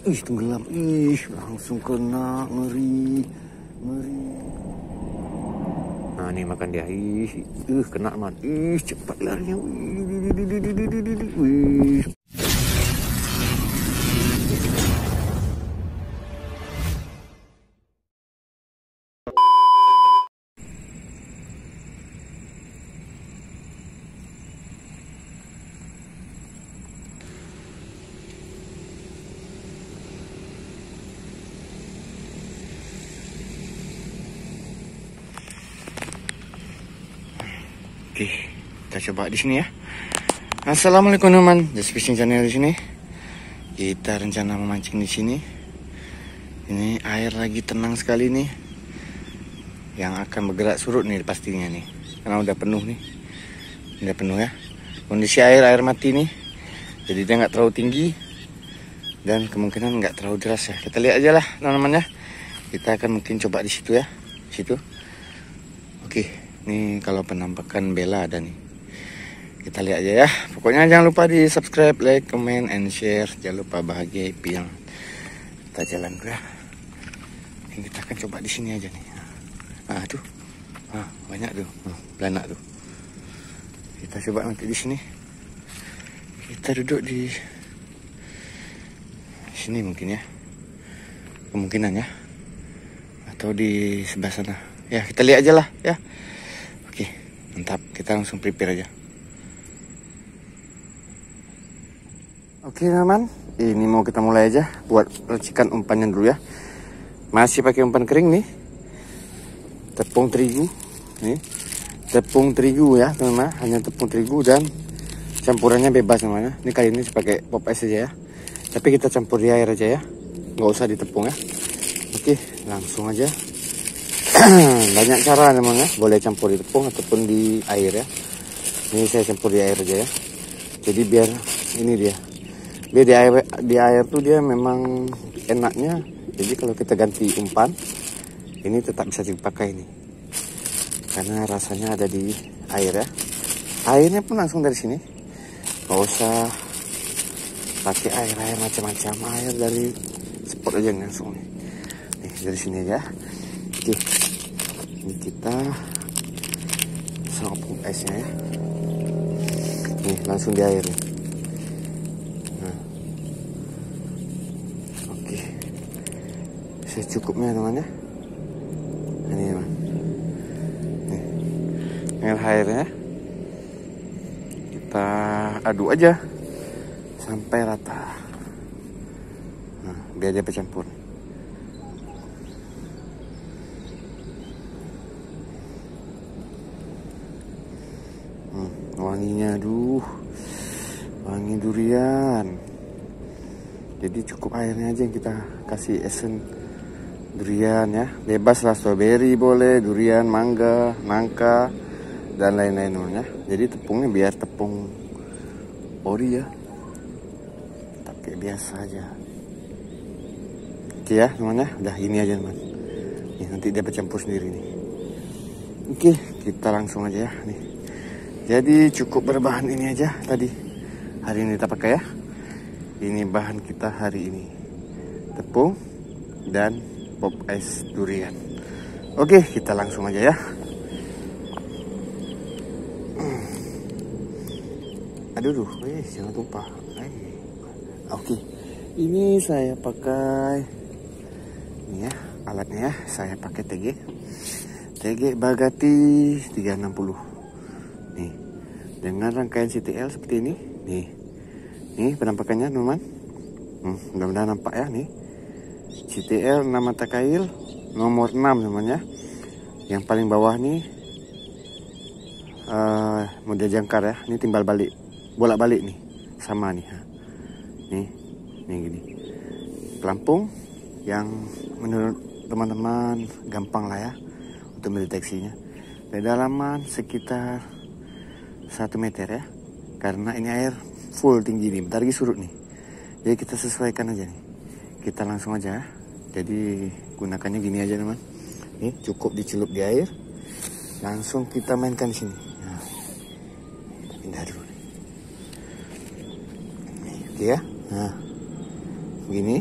Ih, tenggelam. Ih, langsung kena. Ngeri. Ngeri. Nah, ini makan dia. Ih, kena man. Ih, cepat larinya. Wih. Oke, kita coba di sini ya. Assalamualaikum teman, Just Fishing Channel di sini. Kita rencana memancing di sini. Ini air lagi tenang sekali nih. Yang akan bergerak surut nih pastinya nih. Karena udah penuh nih. Udah penuh ya. Kondisi air mati nih. Jadi dia nggak terlalu tinggi dan kemungkinan nggak terlalu deras ya. Kita lihat aja lah teman-teman ya. Kita akan mungkin coba di situ ya. Situ. Oke. Nih kalau penampakan Bella ada nih. Kita lihat aja ya. Pokoknya jangan lupa di subscribe, like, comment, and share. Jangan lupa bahagia happy yang kita jalan dulu ya. Ini kita akan coba di sini aja nih. Nah tuh, banyak tuh, belanak tuh. Kita coba nanti di sini. Kita duduk di sini mungkin ya. Kemungkinan ya. Atau di sebelah sana. Ya kita lihat aja lah ya. Oke, mantap. Kita langsung prepare aja. Oke teman, ini mau kita mulai aja buat racikan umpannya dulu ya. Masih pakai umpan kering nih. Tepung terigu. Nih. Tepung terigu ya teman-teman. Hanya tepung terigu dan campurannya bebas namanya. Ini kali ini pakai pop ice aja ya. Tapi kita campur di air aja ya. Nggak usah ditepung ya. Oke, langsung aja. Banyak cara namanya, boleh campur di tepung ataupun di air ya. Ini saya campur di air aja ya. Jadi biar ini dia. Biar di air tuh dia memang enaknya. Jadi kalau kita ganti umpan, ini tetap bisa dipakai nih. Karena rasanya ada di air ya. Airnya pun langsung dari sini. Gak usah pakai air macam-macam. Air dari spot aja langsung nih. Nih dari sini aja. Oke. Ini kita sama pump esnya ya. Nih langsung di air nih. Nah. Oke. Secukupnya teman ya. Ini teman. Nih. Dengan airnya kita aduk aja sampai rata. Nah, biar dia bercampur. Wanginya aduh, wangi durian. Jadi cukup airnya aja yang kita kasih esen durian ya. Bebas lah, strawberry boleh, durian, mangga, nangka dan lain-lain ya. Jadi tepungnya biar tepung ori ya, pakai biasa aja. Oke ya teman ya, udah ini aja teman. Nih, nanti dia bercampur sendiri nih. Oke, kita langsung aja ya nih. Jadi cukup berbahan ini aja tadi. Hari ini kita pakai ya. Ini bahan kita hari ini. Tepung dan pop ice durian. Oke, kita langsung aja ya. Aduh, jangan tumpah. Oke. Ini saya pakai ini ya, alatnya ya. Saya pakai TG Bagati 360. Nih, dengan rangkaian CTL seperti ini. Nih penampakannya teman-teman. Mudah-mudahan nampak ya nih. CTL 6 mata kail nomor 6 namanya. Yang paling bawah nih model jangkar ya. Ini timbal balik, bolak-balik nih, sama nih. Nih gini. Pelampung yang menurut teman-teman gampang lah ya untuk mendeteksinya. Kedalaman sekitar 1 meter ya, karena ini air full tinggi nih, bentar lagi surut nih. Jadi kita sesuaikan aja nih. Kita langsung aja ya. Jadi gunakannya gini aja teman. Nih cukup dicelup di air, langsung kita mainkan di sini. Nah, pindah dulu. Nih, oke ya. Nah, begini.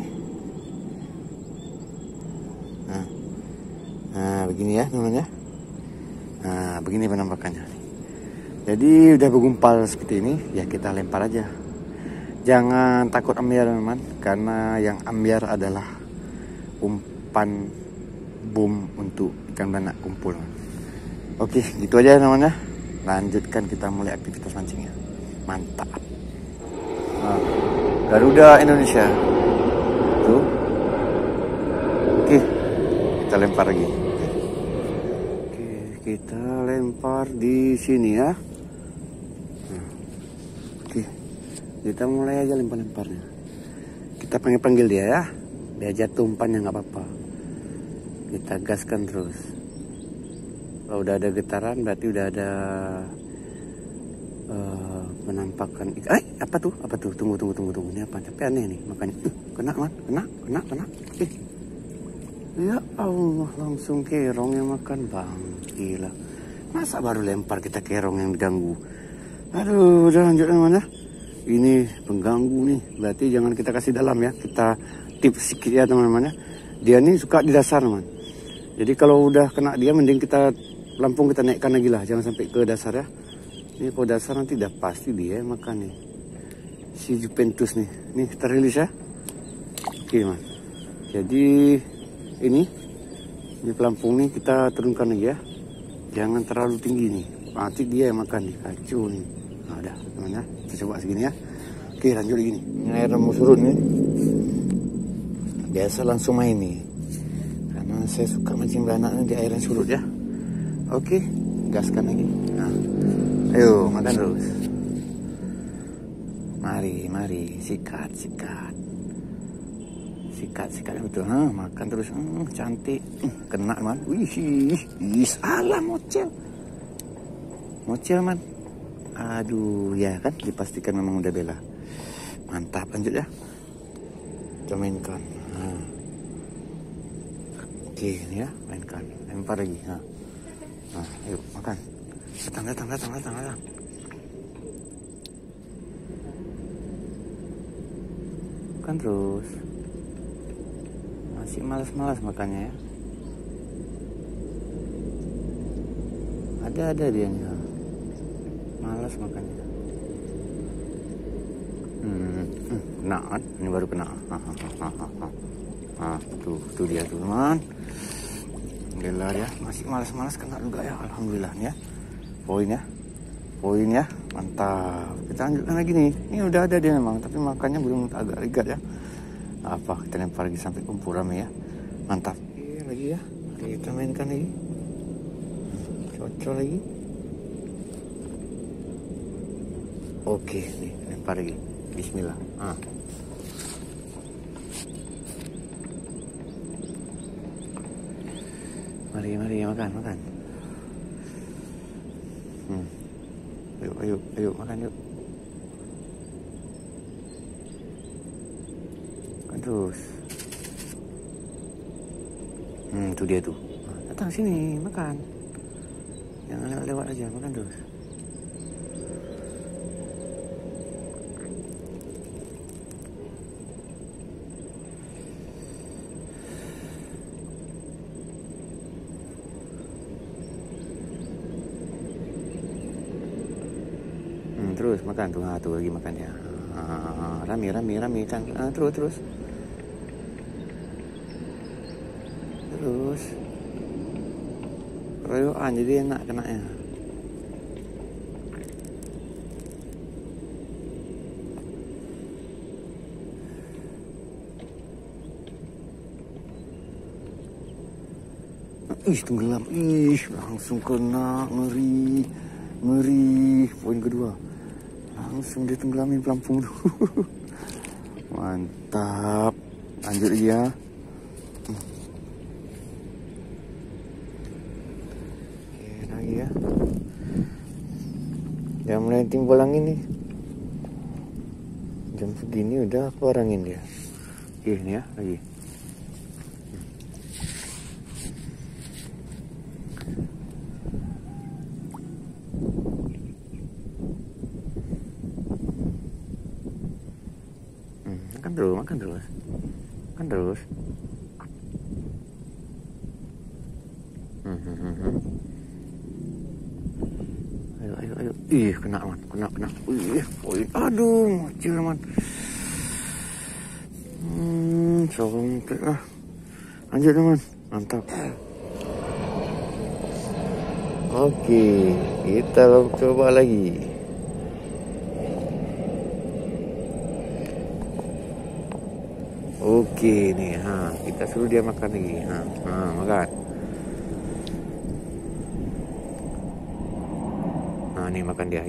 Nah, begini ya namanya. Nah, begini penampakannya. Jadi udah bergumpal seperti ini, ya kita lempar aja. Jangan takut ambiar teman, karena yang ambiar adalah umpan boom untuk ikan beranak kumpul. Oke, gitu aja namanya. Lanjutkan kita mulai aktivitas mancingnya. Mantap. Nah, Garuda Indonesia. Tuh. Oke, kita lempar lagi. Oke, kita lempar di sini ya. Oke, kita mulai aja lempar-lemparnya. Kita panggil dia ya, biar jatuh umpannya nggak apa-apa. Kita gaskan terus. Kalau udah ada getaran berarti udah ada penampakan. Apa tuh? Tunggu. Ini apa? Tapi aneh nih, makanya kena man, kena. Ya Allah, langsung kerong yang makan bang, gila. Masa baru lempar kita kerong yang diganggu? Aduh, udah lanjut mana? Ini pengganggu nih, berarti jangan kita kasih dalam ya. Kita tips sedikit ya teman-teman ya. Dia nih suka di dasar man. Jadi kalau udah kena dia, mending kita lampung kita naikkan lagi lah, jangan sampai ke dasar ya. Ini kalau dasar nanti udah pasti dia makan nih. Si Juventus nih terilis ya. Oke man. Jadi ini pelampung nih kita turunkan lagi ya. Jangan terlalu tinggi nih. Nanti dia yang makan nih, kacau nih. Nah udah teman ya, kita coba segini ya. Oke lanjut lagi nih. Ini air mau surut nih. Biasa langsung main nih. Karena saya suka mancing beranak di air yang surut ya. Oke, gaskan lagi. Nah, ayo makan terus. Mari, sikat betul. Makan terus. Cantik. Kena man. Wih, salah mocel man. Aduh, ya kan dipastikan memang udah bela. Mantap, lanjut ya. Kita mainkan. Oke, ini ya, mainkan. Lempar lagi. Nah, ayo makan. Datang. Makan terus. Masih malas makannya ya. Ada dia nih. Malas makannya. Kena kan? Ini baru kena. Tuh dia tuh teman. Alhamdulillah ya, masih malas kena juga ya. Alhamdulillah ya. Poin ya. Mantap. Kita lanjutkan lagi nih. Ini udah ada dia memang, tapi makannya belum agak ligat ya. Apa kita lempar lagi sampai kumpul rame ya. Mantap. Oke, lagi ya. Kita mainkan lagi. Cocok lagi. Oke, nih lempar lagi. Bismillah. Mari makan. Ayo makan yuk. Makan terus. Tuh dia tuh. Datang sini makan. Jangan lewat aja, makan terus. Terus makan tuh lagi makan ya. Rame kan. Terus. Royoan jadi enak kenanya. Tenggelam. Langsung kena. Ngeri. Poin kedua. Langsung dia tenggelamin pelampung dulu. Mantap. Lanjut ya. Oke, lagi ya. Dia mulai timbul angin nih. Jam segini udah keluar angin dia. Oke, ini ya lagi. Makan terus. Ayo. Ih, kena man, kena. Ih, poin. Aduh, macam man. Sampai lah. Lanjut teman, mantap. Oke, kita coba lagi. Oke nih, kita suruh dia makan lagi. Makan. Nih makan dia.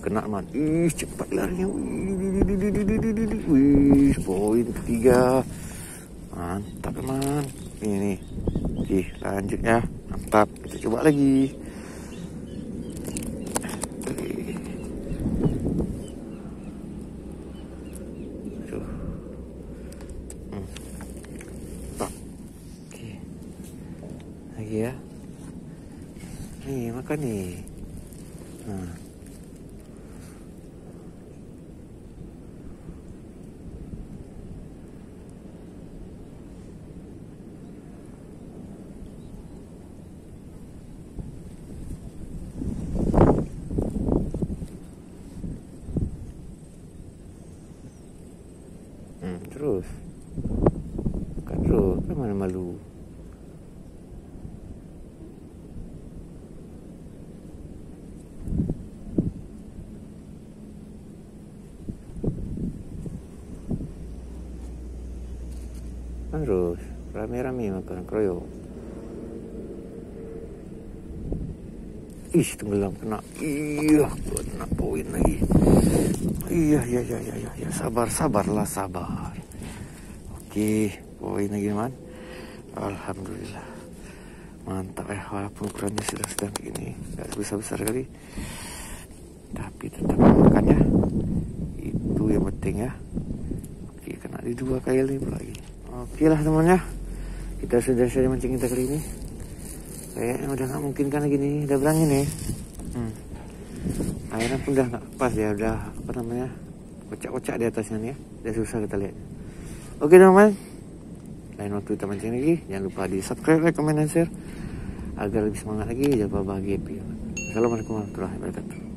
Kena man. Cepat larinya. Poin ketiga. Mantap teman. Ini. Lanjut ya. Mantap. Kita coba lagi. Oke. Lagi ya. Nih makan nih. Terus kan terus, kan mana malu. Kan terus rame-rame makan kroyo. Tenggelam kena. Kena poin lagi. Iya. Sabarlah. Oke, poin lagi man. Alhamdulillah. Mantap ya, walaupun ukurannya sudah sedang begini, gak besar-besar kali, tapi tetap makan ya. Itu yang penting ya. Oke, kena di 2 kali lagi. Oke lah teman ya. Kita sudah selesai mancing kita kali ini. Kayaknya udah gak mungkin kan lagi nih, udah berangin nih. Airnya pun udah gak pas ya, udah kocak-kocak di atasnya nih ya. Udah susah kita lihat. Oke teman-teman, lain waktu kita mancing lagi. Jangan lupa di subscribe, like, comment, dan share agar lebih semangat lagi. Jangan lupa bahagia. Assalamualaikum warahmatullahi wabarakatuh.